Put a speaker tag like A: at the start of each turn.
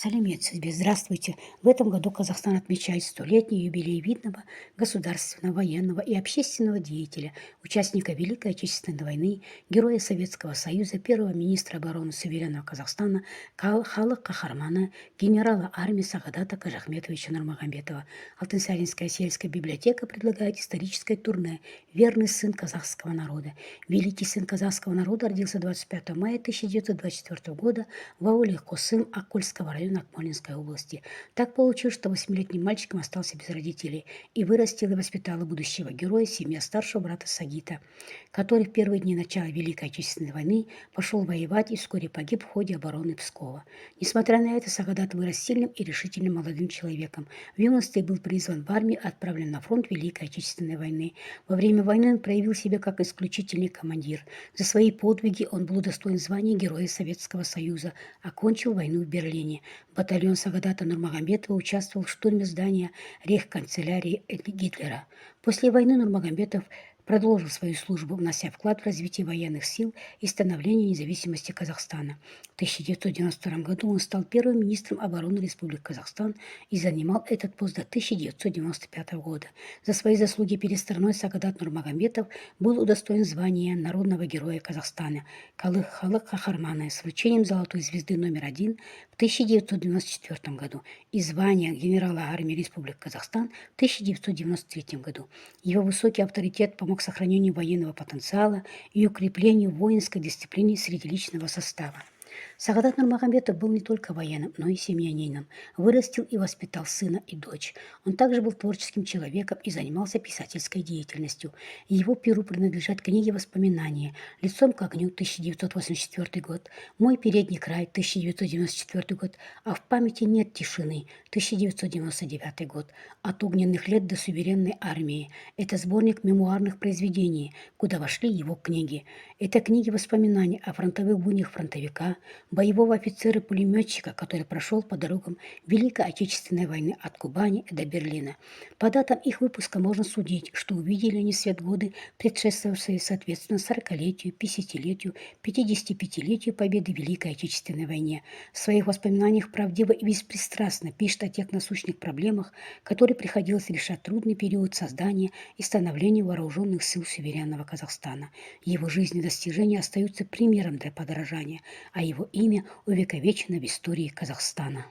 A: Салимет себе, здравствуйте. В этом году Казахстан отмечает столетний юбилей видного государственного, военного и общественного деятеля, участника Великой Отечественной войны, героя Советского Союза, первого министра обороны суверенного Казахстана, халық Кахармана, генерала армии Сагадата Кажахметовича Нурмагомедова. Алтынсаринская сельская библиотека предлагает историческое турне «Верный сын казахского народа». Великий сын казахского народа родился 25 мая 1924 года в ауле Косым Аккольского района Акмолинской области. Так получилось, что 8-летним мальчиком остался без родителей и вырастил и воспитал будущего героя семья старшего брата Сагита, который в первые дни начала Великой Отечественной войны пошел воевать и вскоре погиб в ходе обороны Пскова. Несмотря на это, Сагадат вырос сильным и решительным молодым человеком. В юности был призван в армию и отправлен на фронт Великой Отечественной войны. Во время войны он проявил себя как исключительный командир. За свои подвиги он был удостоен звания Героя Советского Союза, окончил войну в Берлине. Батальон Сагадата Нурмагомедова участвовал в штурме здания рейхканцелярии Гитлера. После войны Нурмагомедов продолжил свою службу, внося вклад в развитие военных сил и становление независимости Казахстана. В 1992 году он стал первым министром обороны Республики Казахстан и занимал этот пост до 1995 года. За свои заслуги перед страной Сагадат Нурмагомедов был удостоен звания Народного героя Казахстана Халық Кахармана с вручением Золотой звезды №1 в 1994 году и звания генерала армии Республики Казахстан в 1993 году. Его высокий авторитет помог сохранению военного потенциала и укреплению воинской дисциплины среди личного состава. Сагадат Нурмагомедов был не только военным, но и семьянином. Вырастил и воспитал сына и дочь. Он также был творческим человеком и занимался писательской деятельностью. Его перу принадлежат книги воспоминания «Лицом к огню» 1984 год, «Мой передний край» 1994 год, «А в памяти нет тишины» 1999 год, «От огненных лет до суверенной армии». Это сборник мемуарных произведений, куда вошли его книги. Это книги воспоминаний о фронтовых буднях фронтовика, боевого офицера-пулеметчика, который прошел по дорогам Великой Отечественной войны от Кубани до Берлина. По датам их выпуска можно судить, что увидели они свет годы, предшествовавшие, соответственно, 40-летию, 50-летию, 55-летию победы в Великой Отечественной войне. В своих воспоминаниях правдиво и беспристрастно пишет о тех насущных проблемах, которые приходилось решать в трудный период создания и становления вооруженных сил суверенного Казахстана. Его жизнь и достижения остаются примером для подражания, а его имя увековечено в истории Казахстана.